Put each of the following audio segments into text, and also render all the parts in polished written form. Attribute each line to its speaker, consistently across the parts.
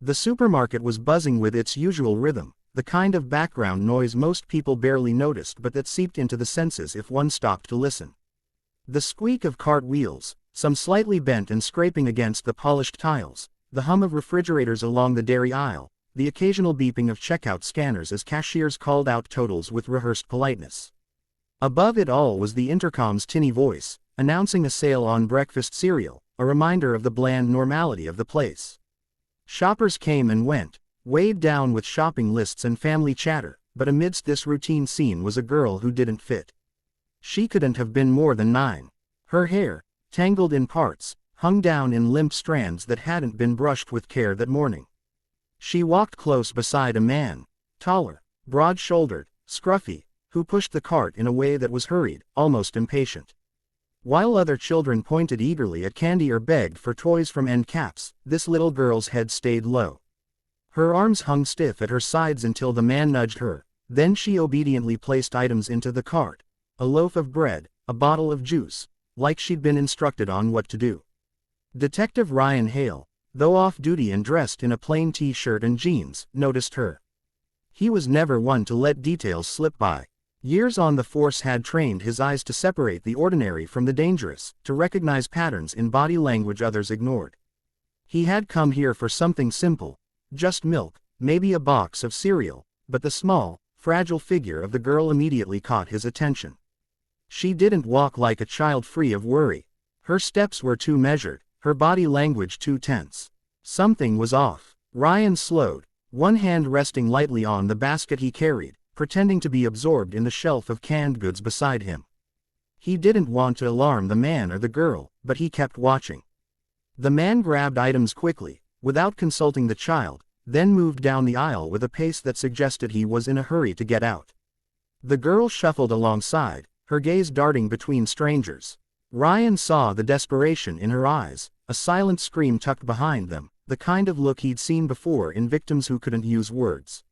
Speaker 1: The supermarket was buzzing with its usual rhythm, the kind of background noise most people barely noticed but that seeped into the senses if one stopped to listen. The squeak of cart wheels, some slightly bent and scraping against the polished tiles, the hum of refrigerators along the dairy aisle, the occasional beeping of checkout scanners as cashiers called out totals with rehearsed politeness. Above it all was the intercom's tinny voice, announcing a sale on breakfast cereal, a reminder of the bland normality of the place. Shoppers came and went, weighed down with shopping lists and family chatter, but amidst this routine scene was a girl who didn't fit. She couldn't have been more than 9. Her hair, tangled in parts, hung down in limp strands that hadn't been brushed with care that morning. She walked close beside a man, taller, broad-shouldered, scruffy, who pushed the cart in a way that was hurried, almost impatient. While other children pointed eagerly at candy or begged for toys from end caps, this little girl's head stayed low. Her arms hung stiff at her sides until the man nudged her, then she obediently placed items into the cart, a loaf of bread, a bottle of juice, like she'd been instructed on what to do. Detective Ryan Hale, though off-duty and dressed in a plain t-shirt and jeans, noticed her. He was never one to let details slip by. Years on the force had trained his eyes to separate the ordinary from the dangerous, to recognize patterns in body language others ignored. He had come here for something simple, just milk, maybe a box of cereal, but the small, fragile figure of the girl immediately caught his attention. She didn't walk like a child free of worry. Her steps were too measured, her body language too tense. Something was off. Ryan slowed, one hand resting lightly on the basket he carried, pretending to be absorbed in the shelf of canned goods beside him. He didn't want to alarm the man or the girl, but he kept watching. The man grabbed items quickly, without consulting the child, then moved down the aisle with a pace that suggested he was in a hurry to get out. The girl shuffled alongside, her gaze darting between strangers. Ryan saw the desperation in her eyes, a silent scream tucked behind them, the kind of look he'd seen before in victims who couldn't use words.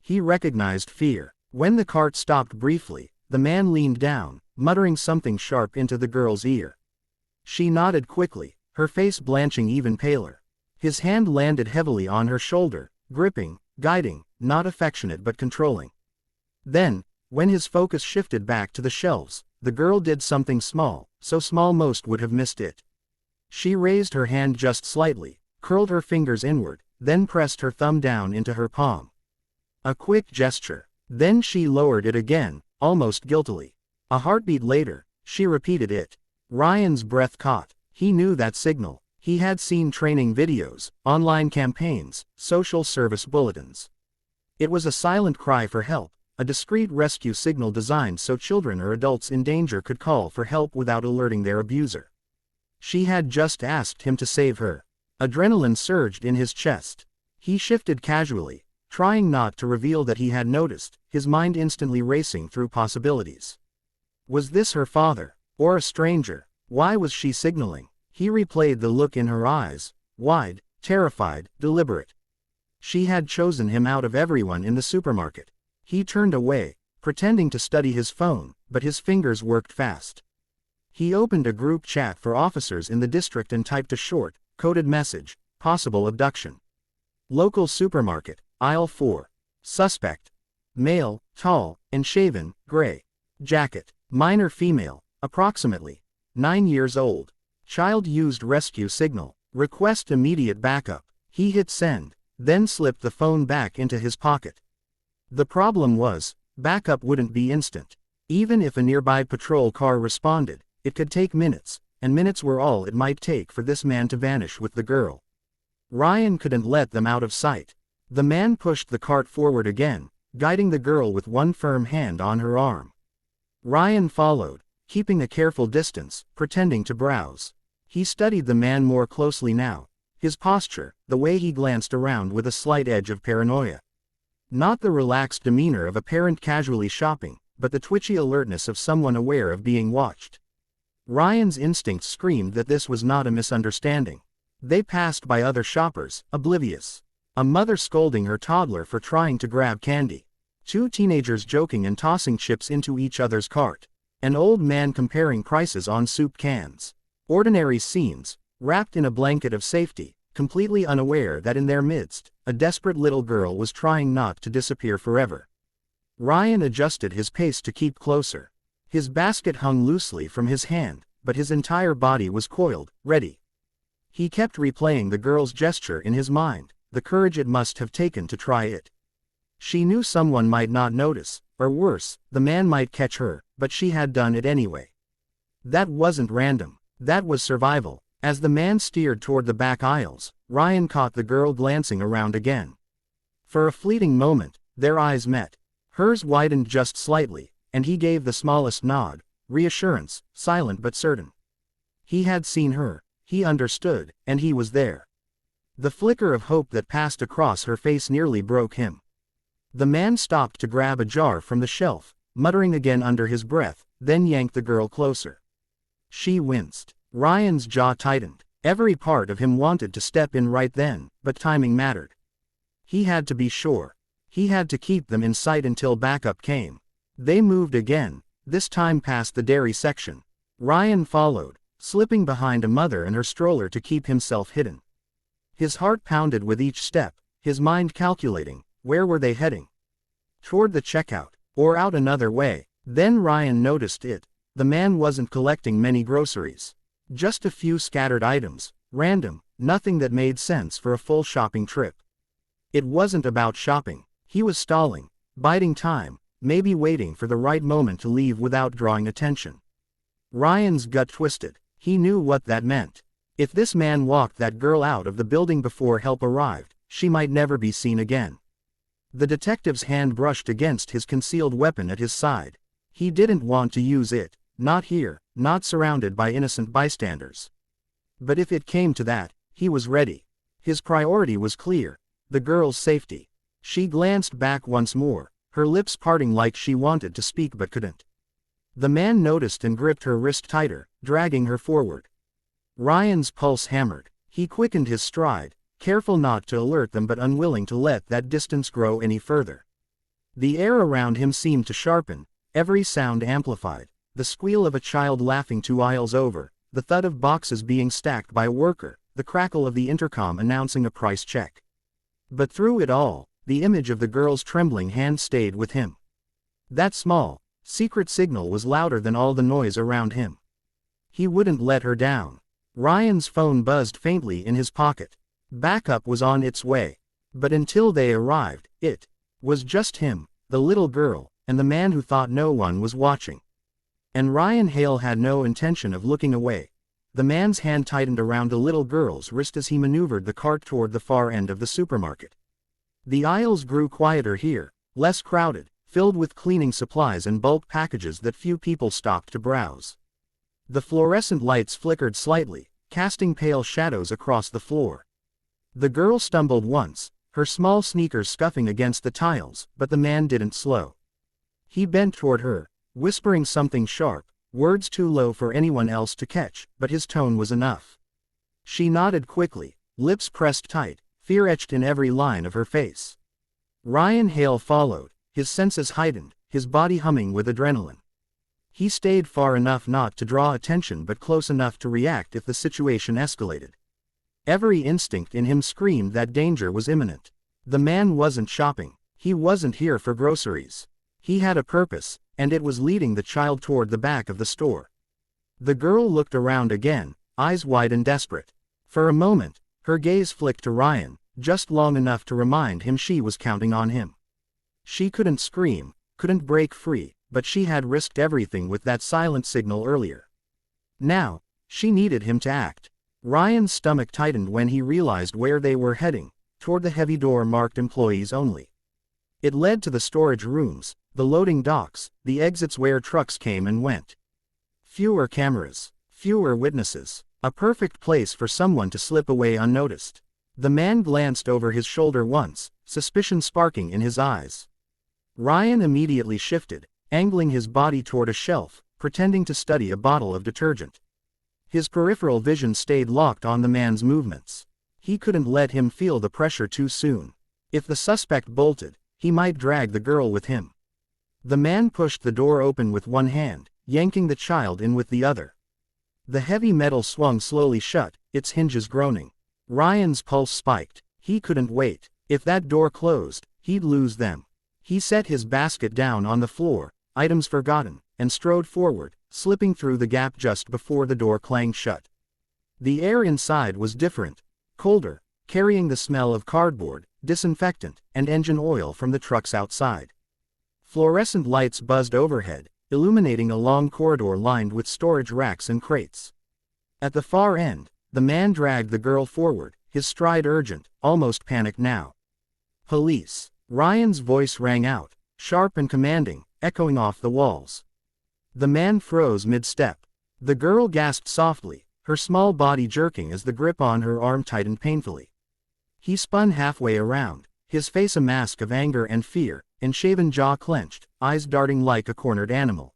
Speaker 1: He recognized fear. When the cart stopped briefly, the man leaned down, muttering something sharp into the girl's ear. She nodded quickly, her face blanching even paler. His hand landed heavily on her shoulder, gripping, guiding, not affectionate but controlling. Then, when his focus shifted back to the shelves, the girl did something small, so small most would have missed it. She raised her hand just slightly, curled her fingers inward, then pressed her thumb down into her palm. A quick gesture. Then she lowered it again, almost guiltily. A heartbeat later, she repeated it. Ryan's breath caught. He knew that signal. He had seen training videos, online campaigns, social service bulletins. It was a silent cry for help, a discreet rescue signal designed so children or adults in danger could call for help without alerting their abuser. She had just asked him to save her. Adrenaline surged in his chest. He shifted casually, trying not to reveal that he had noticed, his mind instantly racing through possibilities. Was this her father, or a stranger? Why was she signaling? He replayed the look in her eyes, wide, terrified, deliberate. She had chosen him out of everyone in the supermarket. He turned away, pretending to study his phone, but his fingers worked fast. He opened a group chat for officers in the district and typed a short, coded message: possible abduction. Local supermarket, aisle 4. Suspect. Male, tall, and shaven, gray. Jacket. Minor female, approximately 9 years old. Child used rescue signal. Request immediate backup. He hit send, then slipped the phone back into his pocket. The problem was, backup wouldn't be instant. Even if a nearby patrol car responded, it could take minutes, and minutes were all it might take for this man to vanish with the girl. Ryan couldn't let them out of sight. The man pushed the cart forward again, guiding the girl with one firm hand on her arm. Ryan followed, keeping a careful distance, pretending to browse. He studied the man more closely now, his posture, the way he glanced around with a slight edge of paranoia. Not the relaxed demeanor of a parent casually shopping, but the twitchy alertness of someone aware of being watched. Ryan's instincts screamed that this was not a misunderstanding. They passed by other shoppers, oblivious. A mother scolding her toddler for trying to grab candy. 2 teenagers joking and tossing chips into each other's cart. An old man comparing prices on soup cans. Ordinary scenes, wrapped in a blanket of safety, completely unaware that in their midst, a desperate little girl was trying not to disappear forever. Ryan adjusted his pace to keep closer. His basket hung loosely from his hand, but his entire body was coiled, ready. He kept replaying the girl's gesture in his mind, the courage it must have taken to try it. She knew someone might not notice, or worse, the man might catch her, but she had done it anyway. That wasn't random, that was survival. As the man steered toward the back aisles, Ryan caught the girl glancing around again. For a fleeting moment, their eyes met. Hers widened just slightly, and he gave the smallest nod, reassurance, silent but certain. He had seen her, he understood, and he was there. The flicker of hope that passed across her face nearly broke him. The man stopped to grab a jar from the shelf, muttering again under his breath, then yanked the girl closer. She winced. Ryan's jaw tightened. Every part of him wanted to step in right then, but timing mattered. He had to be sure. He had to keep them in sight until backup came. They moved again, this time past the dairy section. Ryan followed, slipping behind a mother and her stroller to keep himself hidden. His heart pounded with each step, his mind calculating, where were they heading? Toward the checkout, or out another way. Then Ryan noticed it. The man wasn't collecting many groceries. Just a few scattered items, random, nothing that made sense for a full shopping trip. It wasn't about shopping. He was stalling, biding time, maybe waiting for the right moment to leave without drawing attention. Ryan's gut twisted. He knew what that meant. If this man walked that girl out of the building before help arrived, she might never be seen again. The detective's hand brushed against his concealed weapon at his side. He didn't want to use it, not here, not surrounded by innocent bystanders. But if it came to that, he was ready. His priority was clear, the girl's safety. She glanced back once more, her lips parting like she wanted to speak but couldn't. The man noticed and gripped her wrist tighter, dragging her forward. Ryan's pulse hammered. He quickened his stride, careful not to alert them but unwilling to let that distance grow any further. The air around him seemed to sharpen, every sound amplified. The squeal of a child laughing 2 aisles over, the thud of boxes being stacked by a worker, the crackle of the intercom announcing a price check. But through it all, the image of the girl's trembling hand stayed with him. That small, secret signal was louder than all the noise around him. He wouldn't let her down. Ryan's phone buzzed faintly in his pocket. Backup was on its way. But until they arrived, it was just him, the little girl, and the man who thought no one was watching. And Ryan Hale had no intention of looking away. The man's hand tightened around the little girl's wrist as he maneuvered the cart toward the far end of the supermarket. The aisles grew quieter here, less crowded, filled with cleaning supplies and bulk packages that few people stopped to browse. The fluorescent lights flickered slightly, casting pale shadows across the floor. The girl stumbled once, her small sneakers scuffing against the tiles, but the man didn't slow. He bent toward her, whispering something sharp, words too low for anyone else to catch, but his tone was enough. She nodded quickly, lips pressed tight, fear etched in every line of her face. Ryan Hale followed, his senses heightened, his body humming with adrenaline. He stayed far enough not to draw attention but close enough to react if the situation escalated. Every instinct in him screamed that danger was imminent. The man wasn't shopping. He wasn't here for groceries. He had a purpose, and it was leading the child toward the back of the store. The girl looked around again, eyes wide and desperate. For a moment, her gaze flicked to Ryan, just long enough to remind him she was counting on him. She couldn't scream, couldn't break free, but she had risked everything with that silent signal earlier. Now, she needed him to act. Ryan's stomach tightened when he realized where they were heading, toward the heavy door marked employees only. It led to the storage rooms, the loading docks, the exits where trucks came and went. Fewer cameras, fewer witnesses, a perfect place for someone to slip away unnoticed. The man glanced over his shoulder once, suspicion sparking in his eyes. Ryan immediately shifted, angling his body toward a shelf, pretending to study a bottle of detergent. His peripheral vision stayed locked on the man's movements. He couldn't let him feel the pressure too soon. If the suspect bolted, he might drag the girl with him. The man pushed the door open with one hand, yanking the child in with the other. The heavy metal swung slowly shut, its hinges groaning. Ryan's pulse spiked. He couldn't wait. If that door closed, he'd lose them. He set his basket down on the floor, items forgotten, and strode forward, slipping through the gap just before the door clanged shut. The air inside was different, colder, carrying the smell of cardboard, disinfectant, and engine oil from the trucks outside. Fluorescent lights buzzed overhead, illuminating a long corridor lined with storage racks and crates. At the far end, the man dragged the girl forward, his stride urgent, almost panicked now. "Police!" Ryan's voice rang out, sharp and commanding, echoing off the walls. The man froze mid-step. The girl gasped softly, her small body jerking as the grip on her arm tightened painfully. He spun halfway around, his face a mask of anger and fear, unshaven jaw clenched, eyes darting like a cornered animal.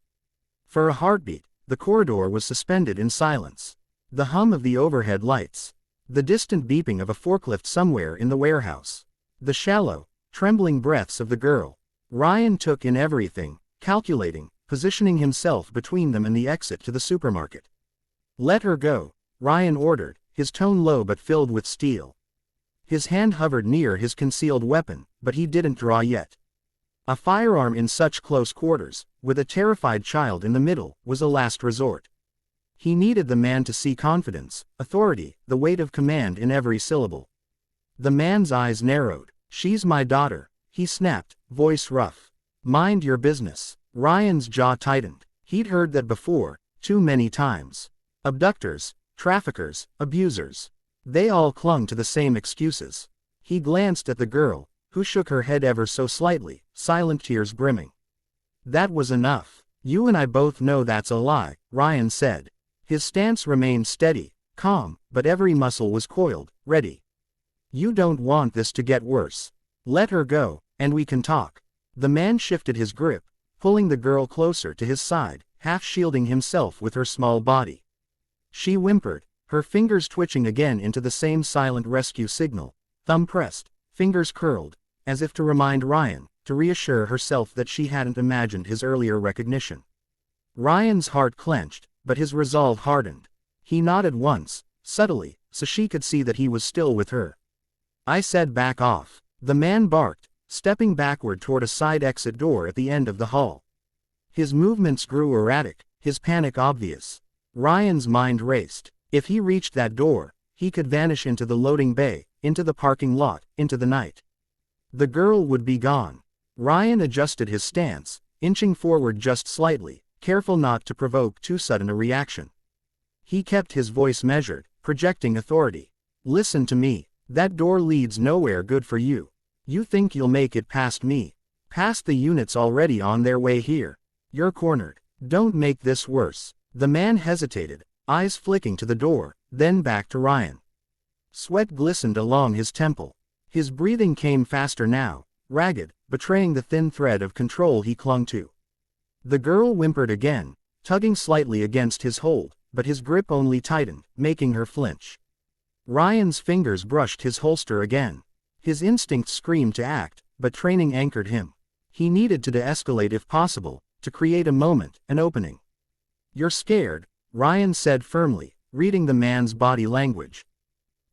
Speaker 1: For a heartbeat, the corridor was suspended in silence. The hum of the overhead lights. The distant beeping of a forklift somewhere in the warehouse. The shallow, trembling breaths of the girl. Ryan took in everything, calculating, positioning himself between them and the exit to the supermarket. "Let her go," Ryan ordered, his tone low but filled with steel. His hand hovered near his concealed weapon, but he didn't draw yet. A firearm in such close quarters, with a terrified child in the middle, was a last resort. He needed the man to see confidence, authority, the weight of command in every syllable. The man's eyes narrowed. "She's my daughter," he snapped, voice rough. "Mind your business." Ryan's jaw tightened. He'd heard that before, too many times. Abductors, traffickers, abusers. They all clung to the same excuses. He glanced at the girl, who shook her head ever so slightly, silent tears brimming. "That was enough. You and I both know that's a lie," Ryan said. His stance remained steady, calm, but every muscle was coiled, ready. "You don't want this to get worse. Let her go, and we can talk." The man shifted his grip, pulling the girl closer to his side, half shielding himself with her small body. She whimpered, her fingers twitching again into the same silent rescue signal, thumb pressed, fingers curled, as if to remind Ryan, to reassure herself that she hadn't imagined his earlier recognition. Ryan's heart clenched, but his resolve hardened. He nodded once, subtly, so she could see that he was still with her. "I said back off," the man barked, stepping backward toward a side exit door at the end of the hall. His movements grew erratic, his panic obvious. Ryan's mind raced. If he reached that door, he could vanish into the loading bay, into the parking lot, into the night. The girl would be gone. Ryan adjusted his stance, inching forward just slightly, careful not to provoke too sudden a reaction. He kept his voice measured, projecting authority. "Listen to me. That door leads nowhere good for you. You think you'll make it past me. Past the units already on their way here. You're cornered. Don't make this worse." The man hesitated, eyes flicking to the door, then back to Ryan. Sweat glistened along his temple. His breathing came faster now, ragged, betraying the thin thread of control he clung to. The girl whimpered again, tugging slightly against his hold, but his grip only tightened, making her flinch. Ryan's fingers brushed his holster again. His instincts screamed to act, but training anchored him. He needed to de-escalate if possible, to create a moment, an opening. "You're scared," Ryan said firmly, reading the man's body language.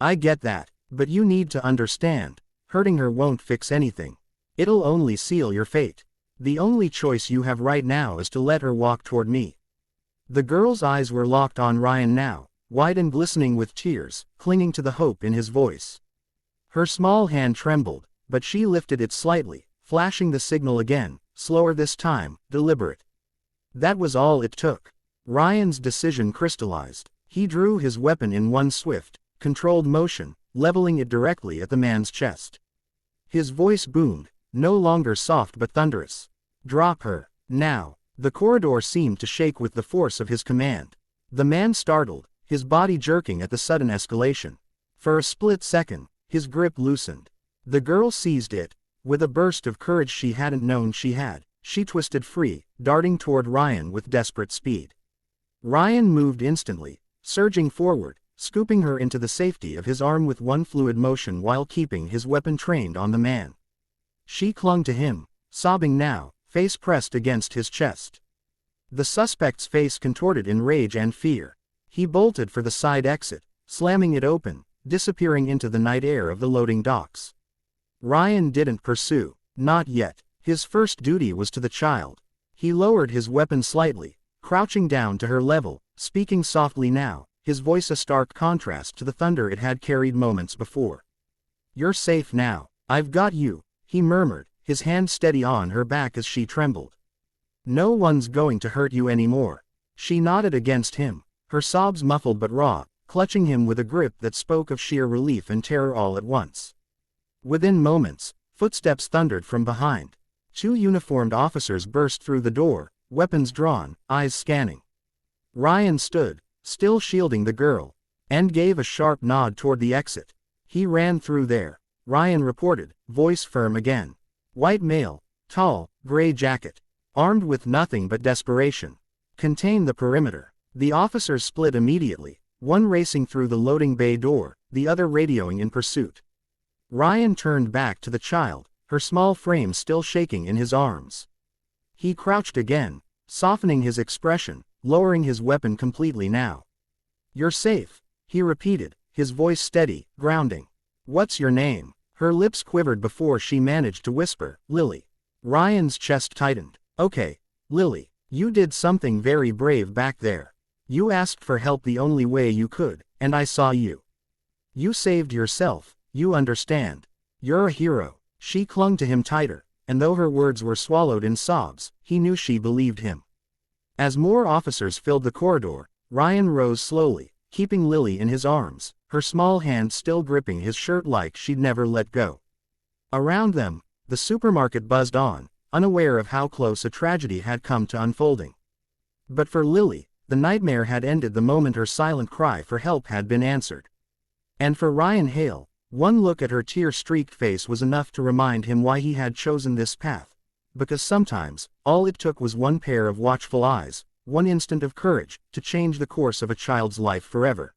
Speaker 1: "I get that, but you need to understand, hurting her won't fix anything. It'll only seal your fate. The only choice you have right now is to let her walk toward me." The girl's eyes were locked on Ryan now, wide and glistening with tears, clinging to the hope in his voice. Her small hand trembled, but she lifted it slightly, flashing the signal again, slower this time, deliberate. That was all it took. Ryan's decision crystallized. He drew his weapon in one swift, controlled motion, leveling it directly at the man's chest. His voice boomed, no longer soft but thunderous. "Drop her, now." The corridor seemed to shake with the force of his command. The man startled, his body jerking at the sudden escalation. For a split second, his grip loosened. The girl seized it. With a burst of courage she hadn't known she had, she twisted free, darting toward Ryan with desperate speed. Ryan moved instantly, surging forward, scooping her into the safety of his arm with one fluid motion while keeping his weapon trained on the man. She clung to him, sobbing now, face pressed against his chest. The suspect's face contorted in rage and fear. He bolted for the side exit, slamming it open, disappearing into the night air of the loading docks. Ryan didn't pursue. Not yet. His first duty was to the child. He lowered his weapon slightly, crouching down to her level, speaking softly now, his voice a stark contrast to the thunder it had carried moments before. "You're safe now. I've got you," he murmured, his hand steady on her back as she trembled. "No one's going to hurt you anymore." She nodded against him, her sobs muffled but raw, clutching him with a grip that spoke of sheer relief and terror all at once. Within moments, footsteps thundered from behind. 2 uniformed officers burst through the door, weapons drawn, eyes scanning. Ryan stood, still shielding the girl, and gave a sharp nod toward the exit. "He ran through there," Ryan reported, voice firm again. "White male, tall, gray jacket, armed with nothing but desperation. Contain the perimeter." The officers split immediately, one racing through the loading bay door, the other radioing in pursuit. Ryan turned back to the child, her small frame still shaking in his arms. He crouched again, softening his expression, lowering his weapon completely now. "You're safe," he repeated, his voice steady, grounding. "What's your name?" Her lips quivered before she managed to whisper, "Lily." Ryan's chest tightened. "Okay, Lily, you did something very brave back there. You asked for help the only way you could, and I saw you. You saved yourself, you understand. You're a hero." She clung to him tighter, and though her words were swallowed in sobs, he knew she believed him. As more officers filled the corridor, Ryan rose slowly, keeping Lily in his arms, her small hand still gripping his shirt like she'd never let go. Around them, the supermarket buzzed on, unaware of how close a tragedy had come to unfolding. But for Lily, the nightmare had ended the moment her silent cry for help had been answered. And for Ryan Hale, one look at her tear-streaked face was enough to remind him why he had chosen this path. Because sometimes, all it took was one pair of watchful eyes, one instant of courage, to change the course of a child's life forever.